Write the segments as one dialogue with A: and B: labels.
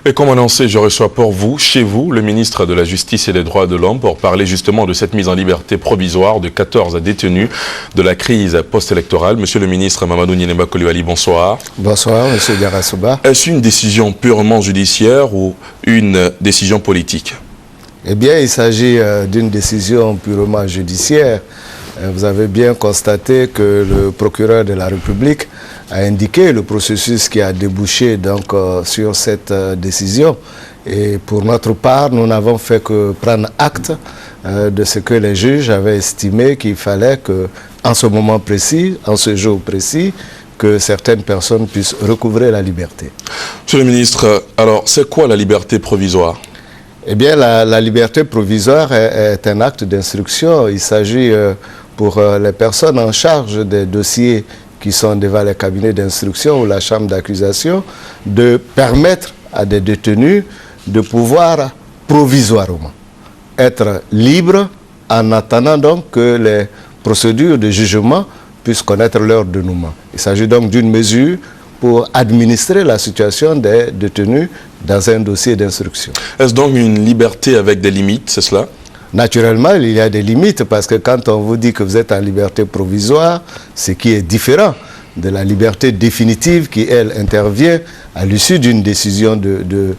A: Et comme annoncé, je reçois pour vous, chez vous, le ministre de la Justice et des Droits de l'Homme pour parler justement de cette mise en liberté provisoire de 14 détenus de la crise post-électorale. Monsieur le ministre Mamadou Nyenemba Koulibaly, bonsoir.
B: Bonsoir, monsieur Garasouba.
A: Est-ce une décision purement judiciaire ou une décision politique?
B: Eh bien, il s'agit d'une décision purement judiciaire. Vous avez bien constaté que le procureur de la République a indiqué le processus qui a débouché donc, sur cette décision. Et pour notre part, nous n'avons fait que prendre acte de ce que les juges avaient estimé qu'il fallait que, en ce moment précis, en ce jour précis, que certaines personnes puissent recouvrer la liberté.
A: Monsieur le ministre, alors c'est quoi la liberté provisoire?
B: Eh bien, la liberté provisoire est un acte d'instruction. Il s'agit pour les personnes en charge des dossiers qui sont devant les cabinets d'instruction ou la chambre d'accusation de permettre à des détenus de pouvoir provisoirement être libres en attendant donc que les procédures de jugement puissent connaître leur dénouement. Il s'agit donc d'une mesure pour administrer la situation des détenus dans un dossier d'instruction.
A: Est-ce donc une liberté avec des limites, c'est cela?
B: Naturellement, il y a des limites parce que quand on vous dit que vous êtes en liberté provisoire, ce qui est différent de la liberté définitive qui, elle, intervient à l'issue d'une décision de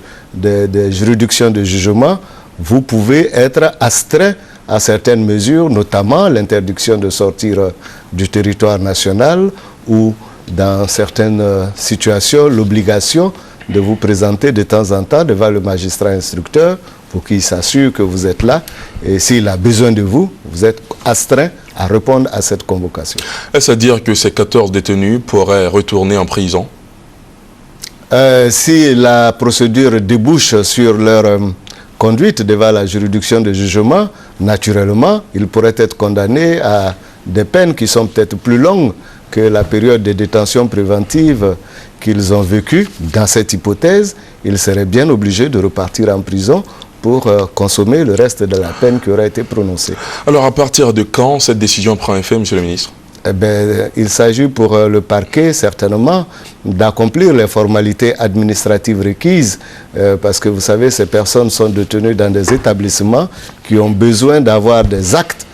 B: juridiction de jugement, vous pouvez être astreint à certaines mesures, notamment l'interdiction de sortir du territoire national ou dans certaines situations, l'obligation de vous présenter de temps en temps devant le magistrat instructeur pour qu'il s'assure que vous êtes là et s'il a besoin de vous, vous êtes astreint à répondre à cette convocation.
A: Est-ce à dire que ces 14 détenus pourraient retourner en prison?
B: Si la procédure débouche sur leur conduite devant la juridiction de jugement, naturellement, ils pourraient être condamnés à des peines qui sont peut-être plus longues que la période de détention préventive qu'ils ont vécue. Dans cette hypothèse, ils seraient bien obligés de repartir en prison pour consommer le reste de la peine qui aurait été prononcée.
A: Alors, à partir de quand cette décision prend effet, monsieur le ministre?
B: Eh bien, il s'agit pour le parquet, certainement, d'accomplir les formalités administratives requises, parce que vous savez, ces personnes sont détenues dans des établissements qui ont besoin d'avoir des actes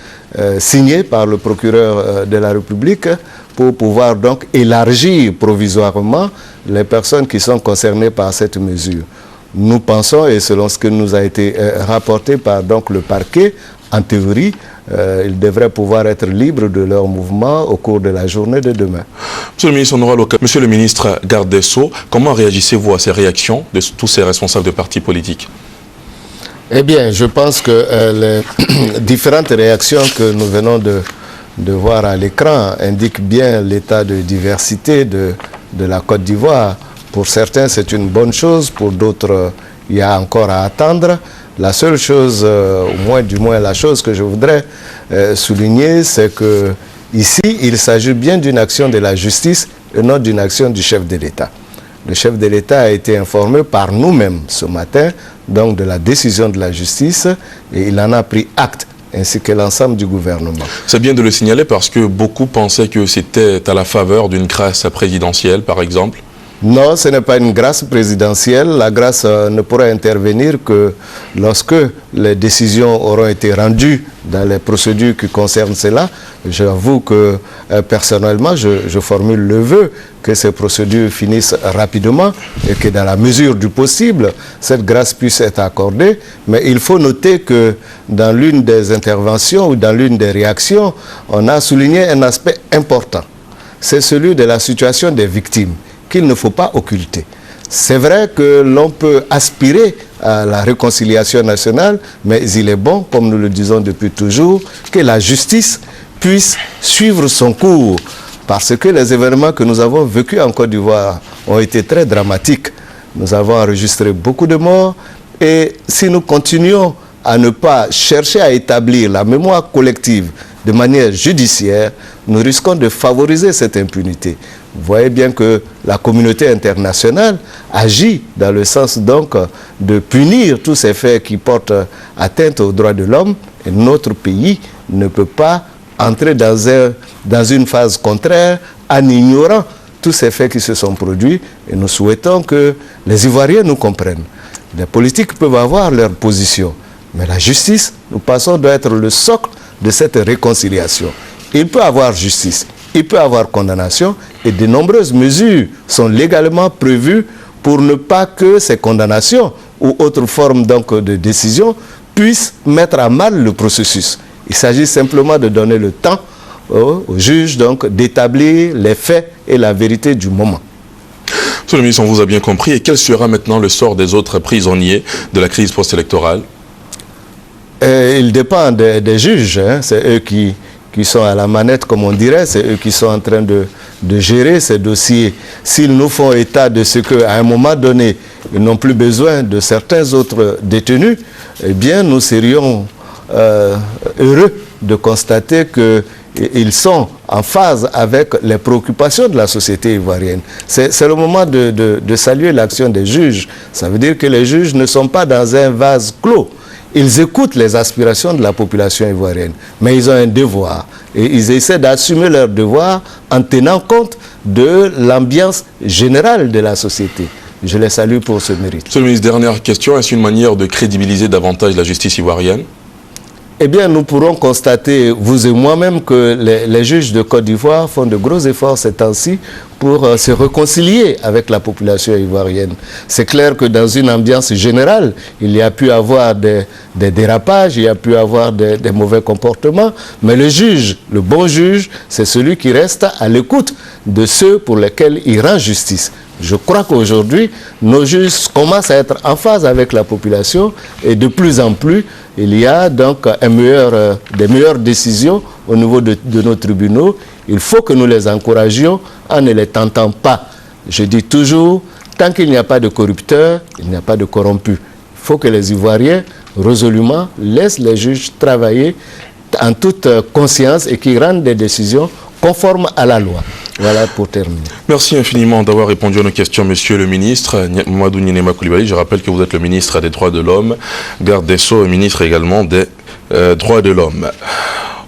B: signés par le procureur de la République pour pouvoir donc élargir provisoirement les personnes qui sont concernées par cette mesure. Nous pensons, et selon ce que nous a été rapporté par donc, le parquet, en théorie, ils devraient pouvoir être libres de leur mouvement au cours de la journée de demain.
A: Monsieur le ministre, on aura l'occasion. Monsieur le ministre garde des Sceaux, comment réagissez-vous à ces réactions de tous ces responsables de partis politiques?
B: Eh bien, je pense que les différentes réactions que nous venons de voir à l'écran indiquent bien l'état de diversité de la Côte d'Ivoire. Pour certains, c'est une bonne chose, pour d'autres, il y a encore à attendre. La seule chose, du moins la chose que je voudrais souligner, c'est que ici, il s'agit bien d'une action de la justice et non d'une action du chef de l'État. Le chef de l'État a été informé par nous-mêmes ce matin, donc de la décision de la justice, et il en a pris acte, ainsi que l'ensemble du gouvernement.
A: C'est bien de le signaler parce que beaucoup pensaient que c'était à la faveur d'une grâce présidentielle, par exemple.
B: Non, ce n'est pas une grâce présidentielle. La grâce ne pourra intervenir que lorsque les décisions auront été rendues dans les procédures qui concernent cela. J'avoue que personnellement, je formule le vœu que ces procédures finissent rapidement et que dans la mesure du possible, cette grâce puisse être accordée. Mais il faut noter que dans l'une des interventions ou dans l'une des réactions, on a souligné un aspect important. C'est celui de la situation des victimes, qu'il ne faut pas occulter. C'est vrai que l'on peut aspirer à la réconciliation nationale, mais il est bon, comme nous le disons depuis toujours, que la justice puisse suivre son cours, parce que les événements que nous avons vécus en Côte d'Ivoire ont été très dramatiques. Nous avons enregistré beaucoup de morts, et si nous continuons à ne pas chercher à établir la mémoire collective de manière judiciaire, nous risquons de favoriser cette impunité. Vous voyez bien que la communauté internationale agit dans le sens donc de punir tous ces faits qui portent atteinte aux droits de l'homme, et notre pays ne peut pas entrer dans une phase contraire en ignorant tous ces faits qui se sont produits, et nous souhaitons que les Ivoiriens nous comprennent. Les politiques peuvent avoir leur position, mais la justice, nous pensons, doit être le socle de cette réconciliation. Il peut y avoir justice, il peut y avoir condamnation, et de nombreuses mesures sont légalement prévues pour ne pas que ces condamnations ou autres formes donc de décision puissent mettre à mal le processus. Il s'agit simplement de donner le temps au juge donc d'établir les faits et la vérité du moment.
A: Monsieur le ministre, on vous a bien compris. Et quel sera maintenant le sort des autres prisonniers de la crise post-électorale?
B: Il dépend des juges. Hein. C'est eux qui sont à la manette, comme on dirait. C'est eux qui sont en train de gérer ces dossiers. S'ils nous font état de ce qu'à un moment donné, ils n'ont plus besoin de certains autres détenus, eh bien, nous serions heureux de constater qu'ils sont en phase avec les préoccupations de la société ivoirienne. C'est le moment de saluer l'action des juges. Ça veut dire que les juges ne sont pas dans un vase clos. Ils écoutent les aspirations de la population ivoirienne, mais ils ont un devoir. Et ils essaient d'assumer leur devoir en tenant compte de l'ambiance générale de la société. Je les salue pour ce mérite.
A: Monsieur le ministre, dernière question. Est-ce une manière de crédibiliser davantage la justice ivoirienne?
B: Eh bien, nous pourrons constater, vous et moi-même, que les juges de Côte d'Ivoire font de gros efforts ces temps-ci pour se réconcilier avec la population ivoirienne. C'est clair que dans une ambiance générale, il y a pu avoir des dérapages, il y a pu avoir des mauvais comportements, mais le juge, le bon juge, c'est celui qui reste à l'écoute de ceux pour lesquels il rend justice. Je crois qu'aujourd'hui, nos juges commencent à être en phase avec la population et de plus en plus, il y a donc des meilleures décisions au niveau de nos tribunaux. Il faut que nous les encouragions en ne les tentant pas. Je dis toujours, tant qu'il n'y a pas de corrupteurs, il n'y a pas de corrompus. Il faut que les Ivoiriens, résolument, laissent les juges travailler en toute conscience et qu'ils rendent des décisions conformes à la loi. Voilà pour terminer.
A: Merci infiniment d'avoir répondu à nos questions, monsieur le ministre. Mamadou Nyenema Coulibaly, je rappelle que vous êtes le ministre des Droits de l'Homme, garde des Sceaux et ministre également des Droits de l'Homme.